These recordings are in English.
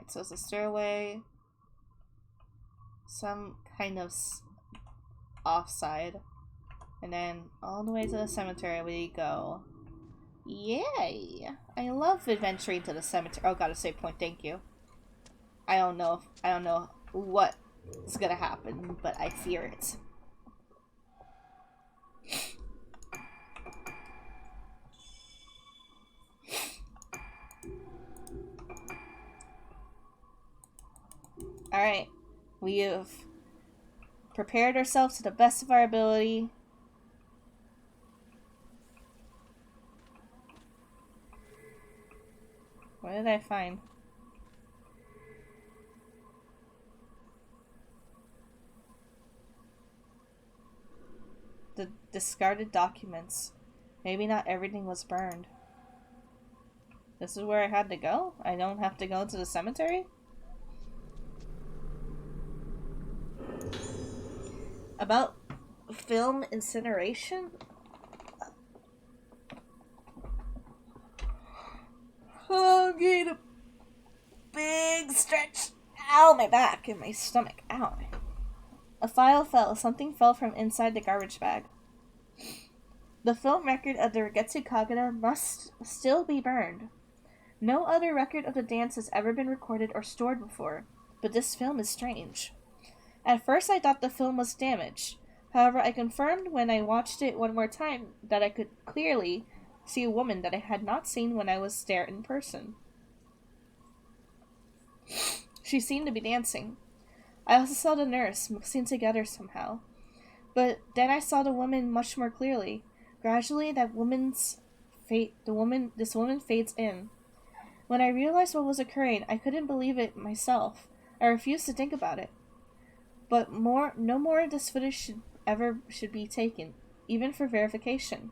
so it's a stairway. Some kind of offside. And then all the way to the cemetery we go. Yay! I love adventuring to the cemetery. Oh, gotta save point, thank you. I don't know what is gonna happen, but I fear it. Alright. We have prepared ourselves to the best of our ability. What did I find? The discarded documents. Maybe not everything was burned. This is where I had to go? I don't have to go to the cemetery? About film incineration? Oh, I'm getting a big stretch. Ow, my back and my stomach. Ow. A file fell. Something fell from inside the garbage bag. The film record of the Regetsu Kagura must still be burned. No other record of the dance has ever been recorded or stored before, but this film is strange. At first I thought the film was damaged. However, I confirmed when I watched it one more time that I could clearly see a woman that I had not seen when I was there in person. She seemed to be dancing. I also saw the nurse mixing together somehow. But then I saw the woman much more clearly. Gradually, this woman fades in. When I realized what was occurring, I couldn't believe it myself. I refused to think about it. But no more of this footage should be taken, even for verification.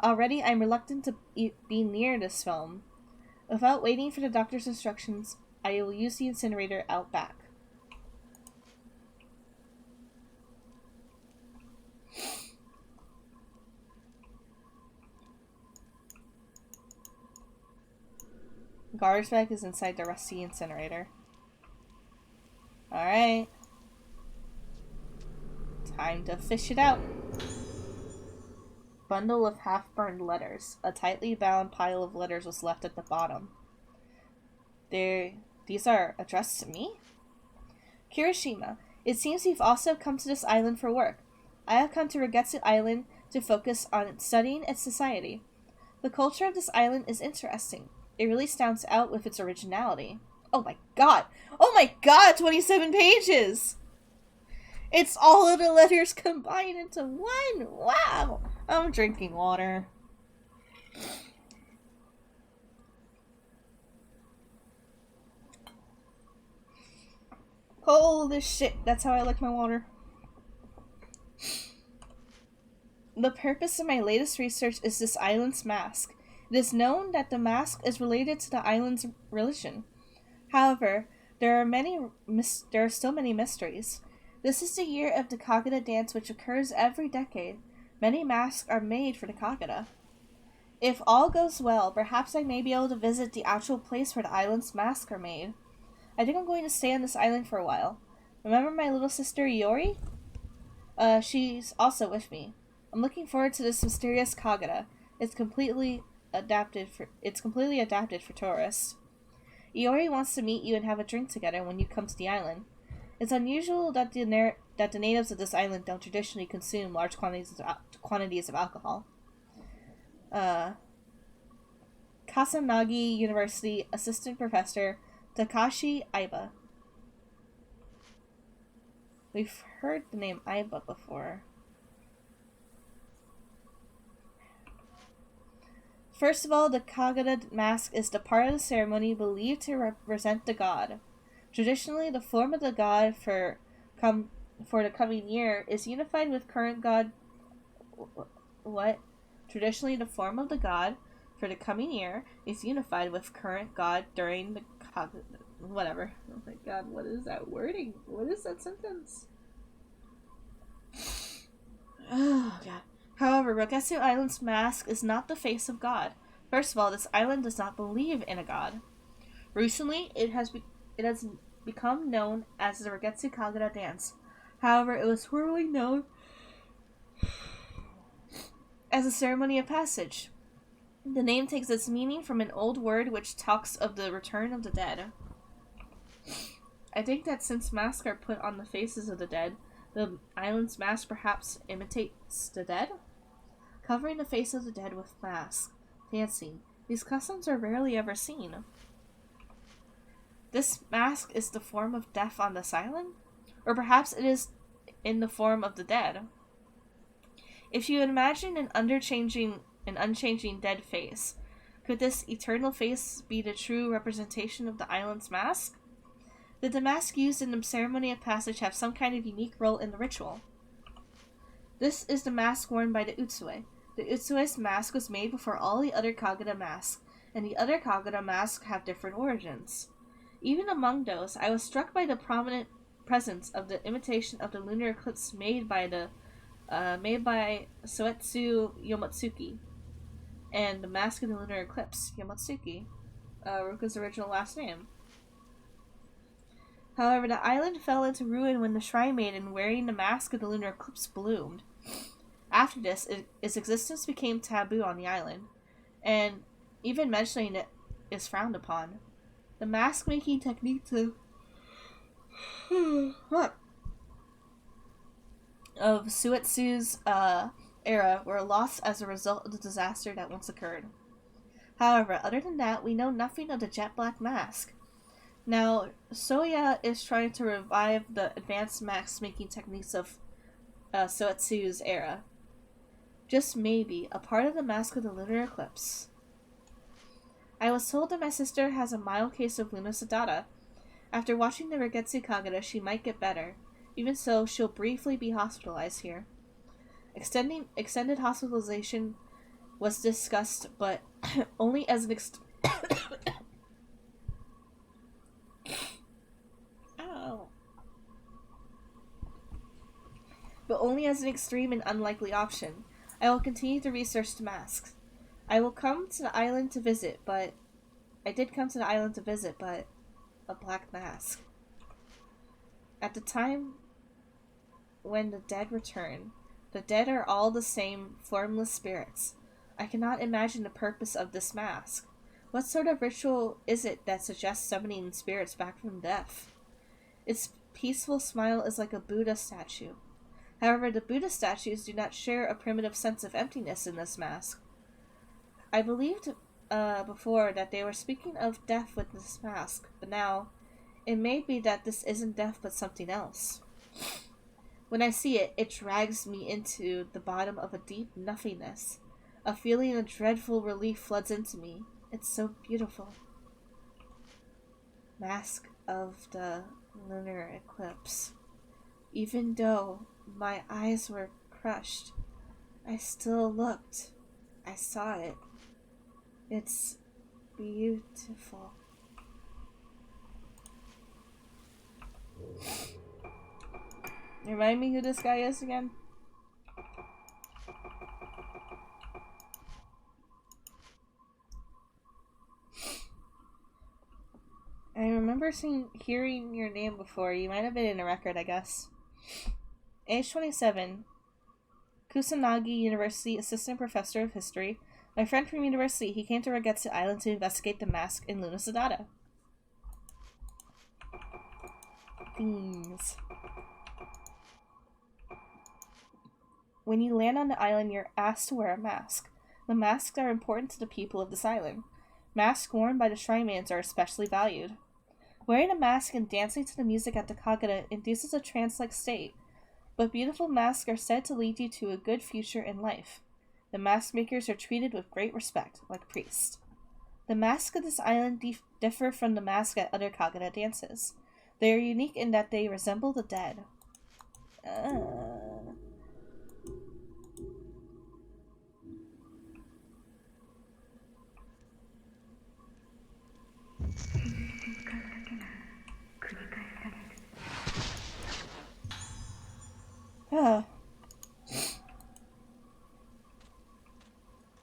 Already, I'm reluctant to be near this film. Without waiting for the doctor's instructions, I will use the incinerator out back. Garbage bag is inside the rusty incinerator. Alright. Time to fish it out. Bundle of half-burned letters. A tightly bound pile of letters was left at the bottom. These are addressed to me? Kirishima, it seems you've also come to this island for work. I have come to Regetsu Island to focus on studying its society. The culture of this island is interesting. It really stands out with its originality. Oh my god! Oh my god! 27 pages! It's all of the letters combined into one! Wow! I'm drinking water. Holy shit, that's how I like my water. The purpose of my latest research is this island's mask. It is known that the mask is related to the island's religion. However, there are still many mysteries. This is the year of the Kagura dance, which occurs every decade. Many masks are made for the Kagura. If all goes well, perhaps I may be able to visit the actual place where the island's masks are made. I think I'm going to stay on this island for a while. Remember my little sister Iori? She's also with me. I'm looking forward to this mysterious Kagura. It's completely adapted for tourists. Iori wants to meet you and have a drink together when you come to the island. It's unusual that the natives of this island don't traditionally consume large quantities of alcohol. Kasanagi University Assistant Professor Takashi Aiba. We've heard the name Aiba before. First of all, the Kagura mask is the part of the ceremony believed to represent the god. Traditionally, the form of the god for the coming year is unified with current god. What? Traditionally, the form of the god for the coming year is unified with current god during the Kagura. Whatever. Oh my god, what is that wording? What is that sentence? Oh god. However, Regetsu Island's mask is not the face of God. First of all, this island does not believe in a god. Recently, it it has become known as the Regetsu Kagura dance. However, it was formerly known as a ceremony of passage. The name takes its meaning from an old word which talks of the return of the dead. I think that since masks are put on the faces of the dead, the island's mask perhaps imitates the dead? Covering the face of the dead with masks, dancing. These customs are rarely ever seen. This mask is the form of death on this island? Or perhaps it is in the form of the dead. If you imagine an unchanging dead face, could this eternal face be the true representation of the island's mask? Did the mask used in the ceremony of passage have some kind of unique role in the ritual? This is the mask worn by the Utsue. The Utsue's mask was made before all the other Kagura masks, and the other Kagura masks have different origins. Even among those, I was struck by the prominent presence of the imitation of the lunar eclipse made by Soetsu Yomotsuki, and the mask of the lunar eclipse, Yomotsuki, Ruka's original last name. However, the island fell into ruin when the Shrine Maiden wearing the mask of the lunar eclipse bloomed. After this, its existence became taboo on the island, and even mentioning it is frowned upon. The mask-making techniques of Suetsu's era were lost as a result of the disaster that once occurred. However, other than that, we know nothing of the jet black mask. Now, Soya is trying to revive the advanced mask-making techniques of Soetsu's era. Just maybe, a part of the mask of the lunar eclipse. I was told that my sister has a mild case of Lunosidata. After watching the Regetsu Kagura, she might get better. Even so, she'll briefly be hospitalized here. Extended hospitalization was discussed, but only as an extreme and unlikely option. I will continue to research the masks. I did come to the island to visit, but a black mask. At the time when the dead return, the dead are all the same formless spirits. I cannot imagine the purpose of this mask. What sort of ritual is it that suggests summoning spirits back from death? Its peaceful smile is like a Buddha statue. However, the Buddha statues do not share a primitive sense of emptiness in this mask. I believed before that they were speaking of death with this mask, but now it may be that this isn't death but something else. When I see it, it drags me into the bottom of a deep nothingness. A feeling of dreadful relief floods into me. It's so beautiful. Mask of the Lunar Eclipse. Even though my eyes were crushed, I still looked. I saw it. It's beautiful. Remind me who this guy is again? I remember hearing your name before. You might have been in a record, I guess. Age 27. Kusanagi University Assistant Professor of History. My friend from university, he came to Regetsu Island to investigate the mask in Lunosidata. Themes. When you land on the island, you're asked to wear a mask. The masks are important to the people of this island. Masks worn by the Shrine Maidens are especially valued. Wearing a mask and dancing to the music at the Kagura induces a trance-like state, but beautiful masks are said to lead you to a good future in life. The mask makers are treated with great respect, like priests. The masks of this island differ from the masks at other Kagura dances. They are unique in that they resemble the dead.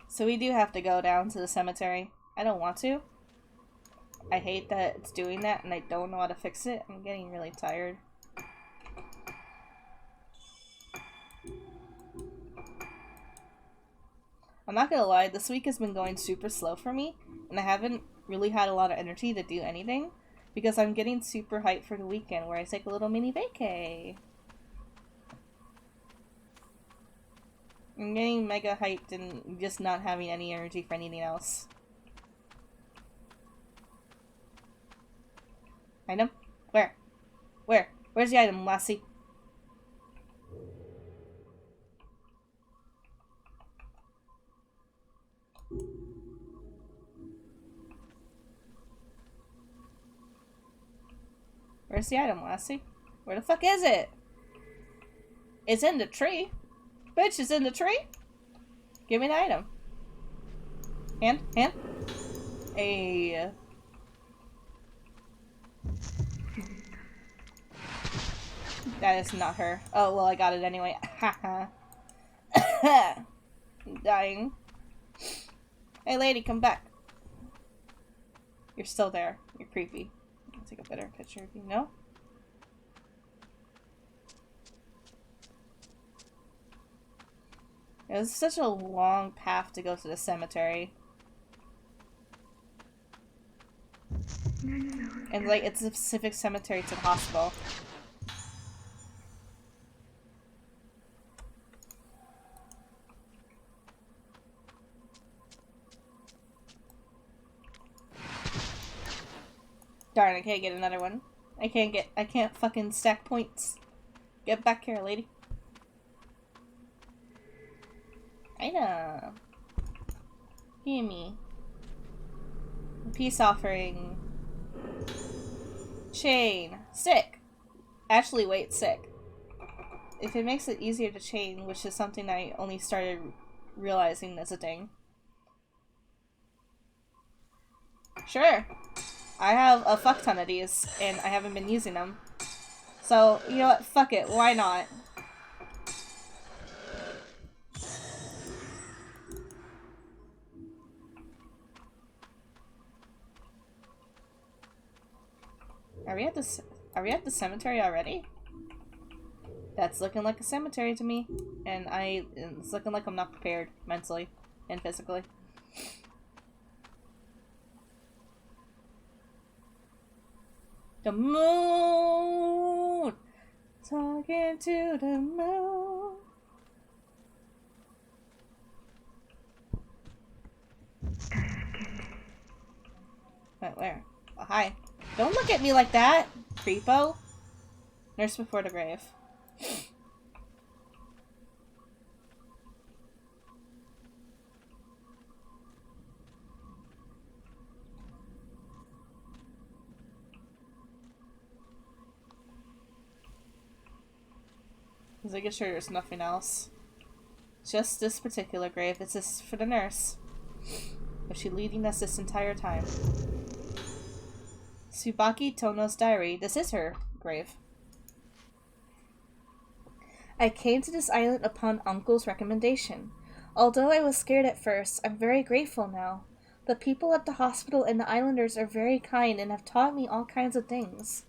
So we do have to go down to the cemetery. I don't want to. I hate that it's doing that and I don't know how to fix it. I'm getting really tired. I'm not gonna lie, this week has been going super slow for me, and I haven't really had a lot of energy to do anything, because I'm getting super hyped for the weekend where I take a little mini vacay. I'm getting mega hyped and just not having any energy for anything else. Item? Where? Where? Where's the item, lassie? Where's the item, lassie? Where the fuck is it? It's in the tree. Bitch, it's in the tree. Give me the item. Hand? Hand? Hey. That is not her. Oh, well, I got it anyway. Haha. I'm dying. Hey, lady, come back. You're still there. You're creepy. I'll take a better picture of you. No? It was such a long path to go to the cemetery. And, like, it's a specific cemetery to the hospital. Darn, I can't get another one. I can't fucking stack points. Get back here, lady. I know. Gimme. Peace offering. Chain. Sick. Actually, wait, sick. If it makes it easier to chain, which is something I only started realizing as a thing. Sure. I have a fuck ton of these, and I haven't been using them. So, you know what? Fuck it. Why not? Are we at the cemetery already? That's looking like a cemetery to me. And it's looking like I'm not prepared mentally and physically. The moon! Talking to the moon. Wait, where? Oh, hi. Don't look at me like that, creepo. Nurse before the grave. Just making sure there's nothing else. Just this particular grave. It's just for the nurse. Was she leading us this entire time? Tsubaki Tono's diary. This is her grave. I came to this island upon Uncle's recommendation. Although I was scared at first, I'm very grateful now. The people at the hospital and the islanders are very kind and have taught me all kinds of things.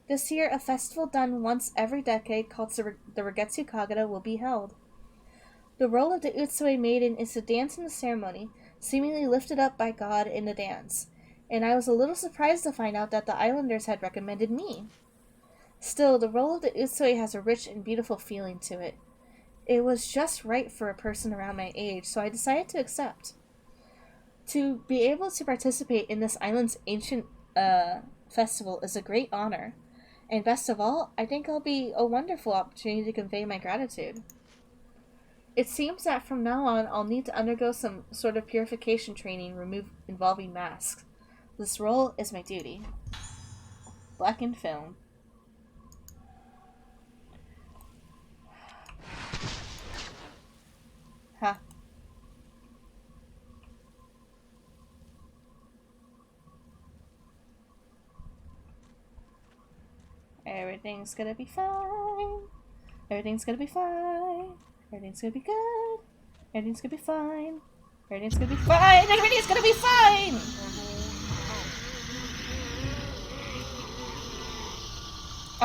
This year, a festival done once every decade called the Regetsu Kagura will be held. The role of the Utsue maiden is to dance in the ceremony, seemingly lifted up by God in the dance, and I was a little surprised to find out that the islanders had recommended me. Still, the role of the Utsue has a rich and beautiful feeling to it. It was just right for a person around my age, so I decided to accept. To be able to participate in this island's ancient festival is a great honor. And best of all, I think it'll be a wonderful opportunity to convey my gratitude. It seems that from now on, I'll need to undergo some sort of purification training involving masks. This role is my duty. Blackened film. Huh. Everything's gonna be fine. Everything's gonna be fine. Everything's gonna be good. Everything's gonna be fine. Everything's gonna be fine. Everything's gonna be fine!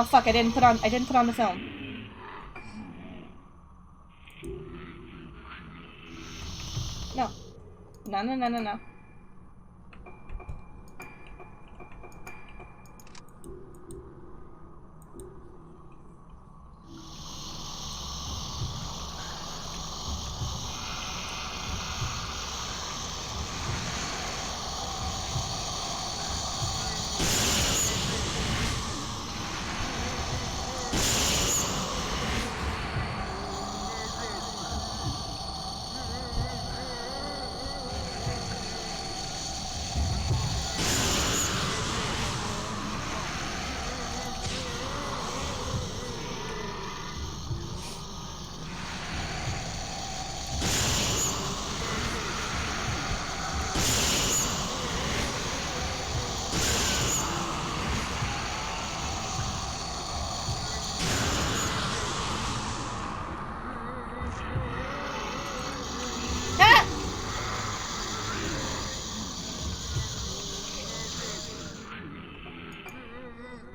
Oh fuck, I didn't put on the film. No. No, no, no, no, no.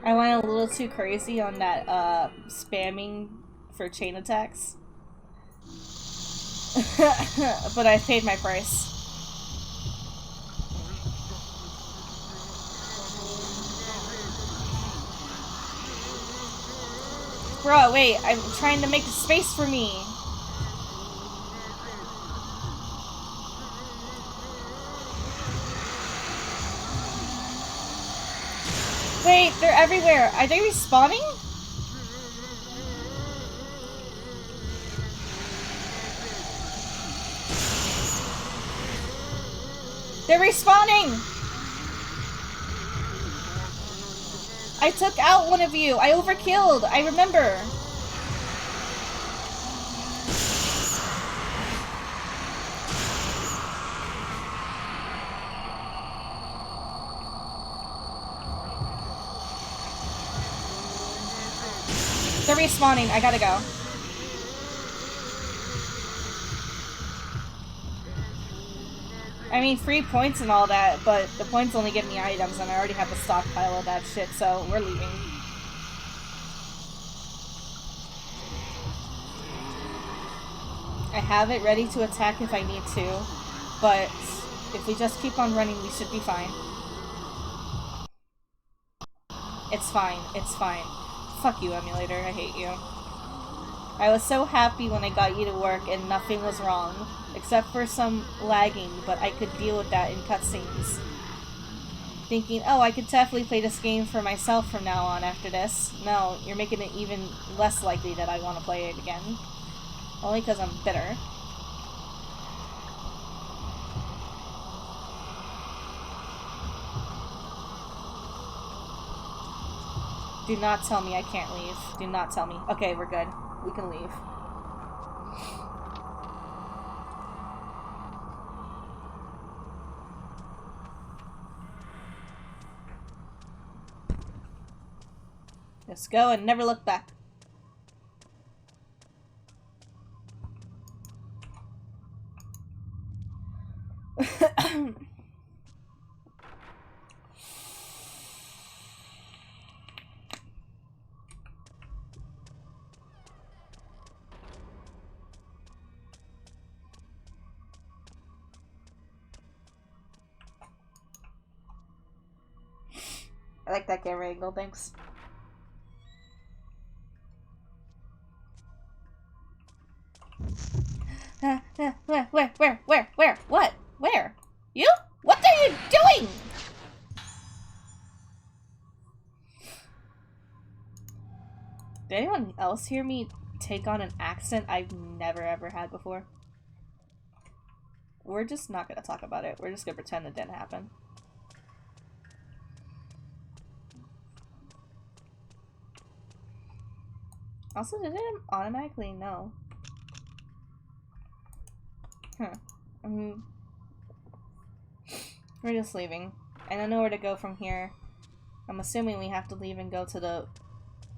I went a little too crazy on that spamming for chain attacks. But I paid my price. Bro, wait, I'm trying to make space for me. Wait, they're everywhere. Are they respawning? They're respawning! I took out one of you. I overkilled. I remember. They're respawning. I gotta go. I mean, free points and all that, but the points only give me items, and I already have a stockpile of that shit, so we're leaving. I have it ready to attack if I need to, but if we just keep on running, we should be fine. It's fine. It's fine. Fuck you, emulator. I hate you. I was so happy when I got you to work and nothing was wrong. Except for some lagging, but I could deal with that in cutscenes. Thinking, oh, I could definitely play this game for myself from now on after this. No, you're making it even less likely that I want to play it again. Only because I'm bitter. Do not tell me I can't leave. Do not tell me. Okay, we're good. We can leave. Let's go and never look back. I like that camera angle, thanks. Where? What? Where? You? What are you doing? Did anyone else hear me take on an accent I've never ever had before? We're just not gonna talk about it. We're just gonna pretend it didn't happen. Also, did it automatically? No. Huh. We're just leaving. I don't know where to go from here. I'm assuming we have to leave and go to the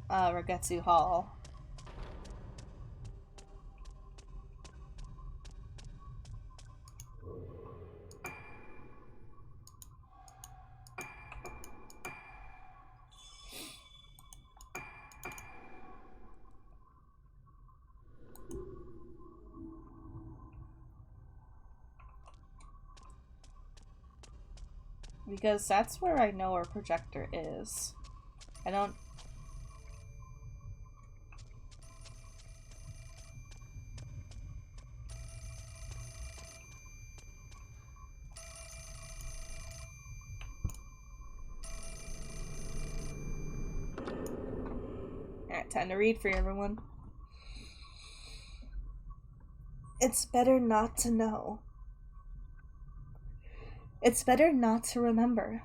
Ragetsu Hall. because that's where I know our projector is. I don't... Alright, time to read for you, everyone. It's better not to know. It's better not to remember.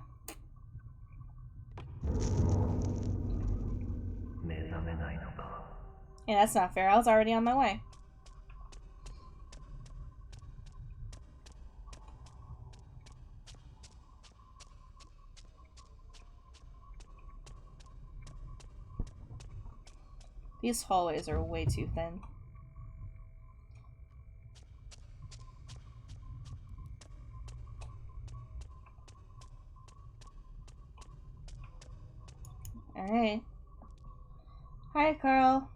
Yeah, that's not fair. I was already on my way. These hallways are way too thin. Alright. Hi, Carl.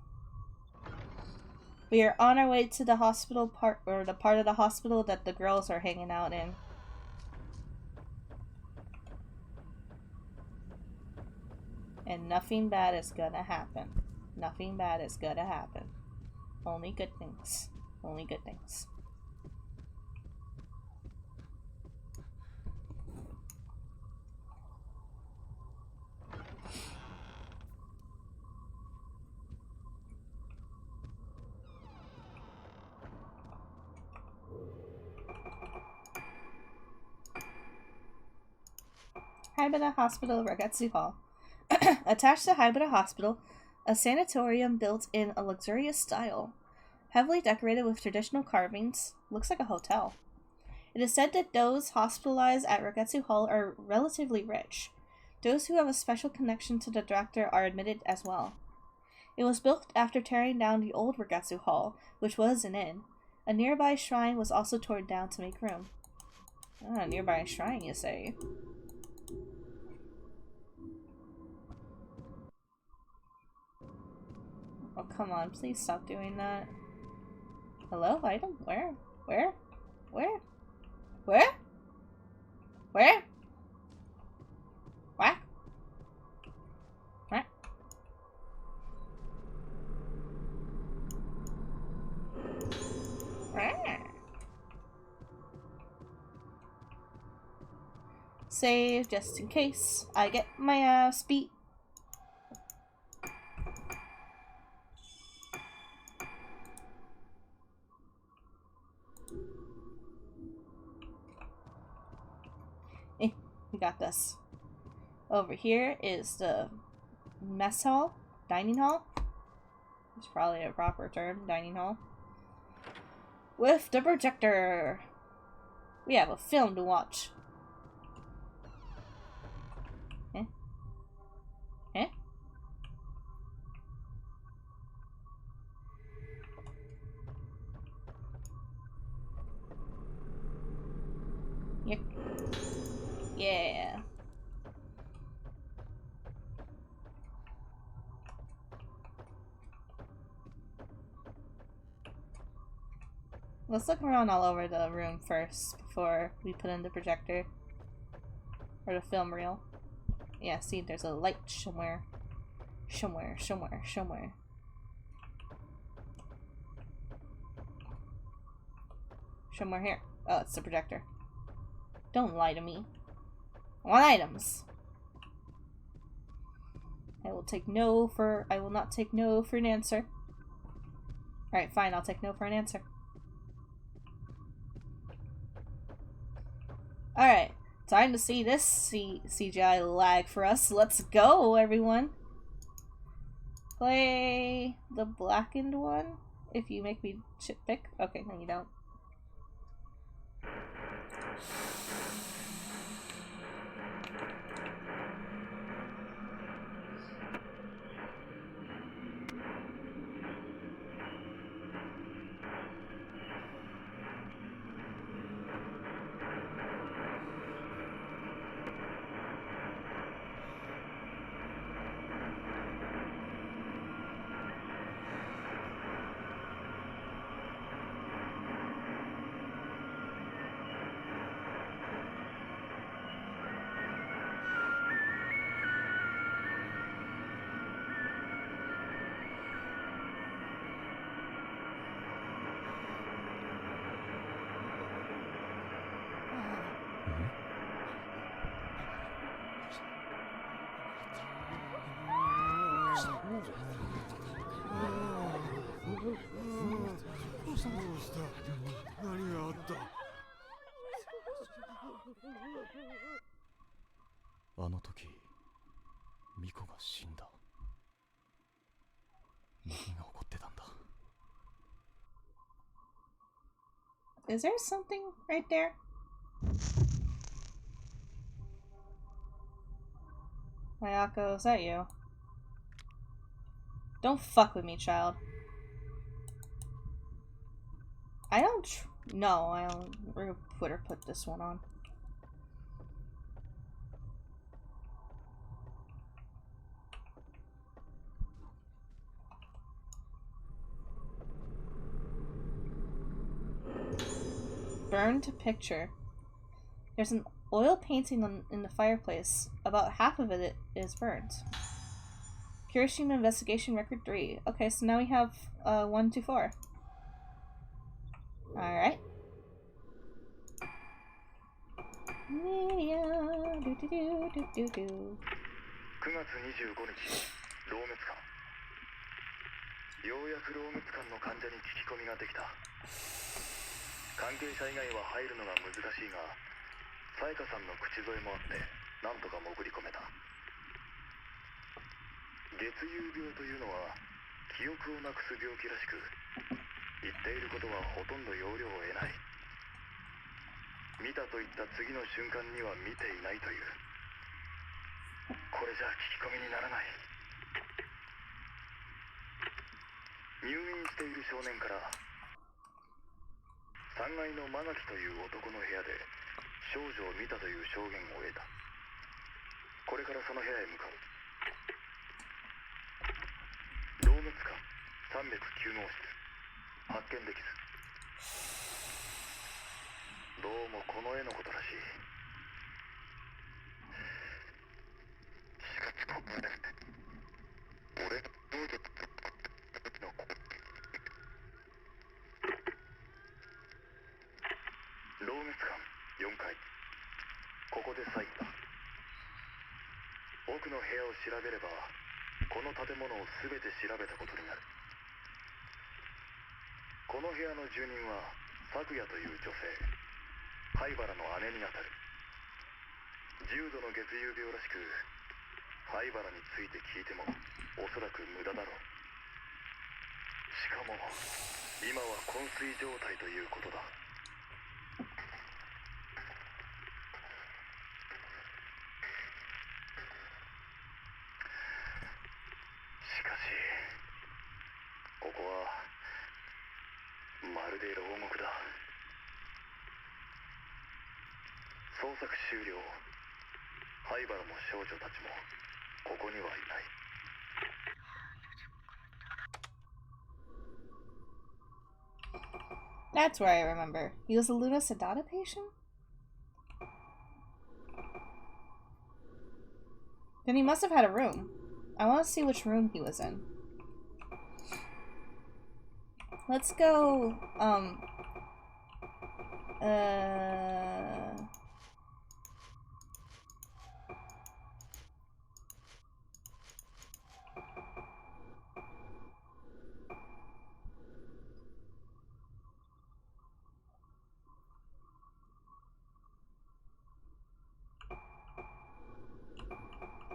We are on our way to the hospital part, or the part of the hospital that the girls are hanging out in. And nothing bad is gonna happen. Nothing bad is gonna happen. Only good things. Only good things. Hibida Hospital, Ragetsu Hall. Attached to Hibida Hospital, a sanatorium built in a luxurious style. Heavily decorated with traditional carvings, looks like a hotel. It is said that those hospitalized at Ragetsu Hall are relatively rich. Those who have a special connection to the director are admitted as well. It was built after tearing down the old Ragetsu Hall, which was an inn. A nearby shrine was also torn down to make room. Ah, a nearby shrine, you say? Oh, come on, please stop doing that. Hello? Item? Where? Where? Where? Where? Where? What? What? Save just in case I get my ass beat. We got this. Over here is the mess hall, dining hall. It's probably a proper term, dining hall. With the projector. We have a film to watch. Eh? Eh? Yep. Yeah. Let's look around all over the room first before we put in the projector. Or the film reel. Yeah, see, there's a light somewhere. Somewhere. Somewhere here. Oh, it's the projector. Don't lie to me. I want items. I will not take no for an answer. Alright, fine, I'll take no for an answer. Alright, time to see this CGI lag for us. Let's go, everyone. Play the blackened one. If you make me pick. Okay, no you don't. あの時ミコが死んだ。何が起こってたんだ。 Is there something right there? Ayako, is that you? Don't fuck with me, child. I don't. No, I don't. We're gonna put this one on. Burned picture. There's an oil painting in the fireplace. About half of it is burnt. Kirishima Investigation Record 3. Okay, so now we have 1 to 4. Alright. Media. Do do do do do do. 9月25日、漏滅感。ようやく漏滅感の患者に聞き込みができた。関係者以外は入るのが難しいが、さやかさんの口添えもあって、なんとか潜り込めた。月遊病というのは、記憶をなくす病気らしく、言っていることはほとんど要領を得ない。見たと言った次の瞬間には見ていないという。これじゃ聞き込みにならない。入院している少年から3階のマガキという男の部屋で少女を見たという証言を得た。これからその部屋へ向かう。漏滅感309号室発見できず。どうもこの絵のことらしい。しかしここで俺のどうぞの漏滅感4階。ここで最後だ。奥の部屋を調べればこの建物を全て調べたことになる。この部屋の住人は咲夜という女性、灰原の姉にあたる。重度の月遊病らしく、灰原について聞いてもおそらく無駄だろう。しかも今は昏睡状態ということだ。しかしここはまるで牢獄だ。捜索終了。灰原も少女たちもここにはいない。That's where I remember. He was a Luna Sedata patient? Then he must have had a room. I want to see which room he was in. Let's go,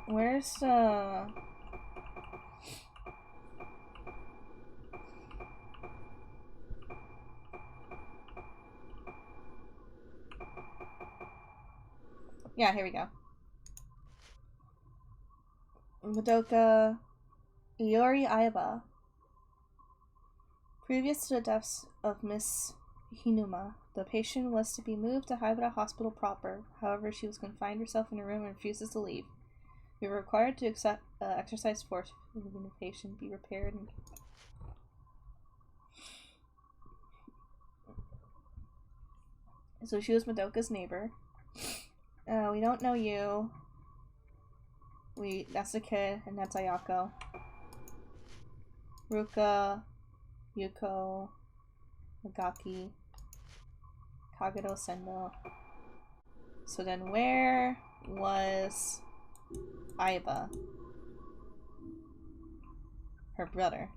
where's, yeah, here we go. Madoka Iori Aiba. Previous to the deaths of Miss Hinuma, the patient was to be moved to Haibara Hospital proper. However, she was confined herself in a room and refuses to leave. We were required to exercise force when the patient be repaired. So she was Madoka's neighbor. We don't know you. That's the kid, and that's Ayako. Ruka, Yuko, Nagaki, Kagero Sendo. So then where was Aiba? her brother.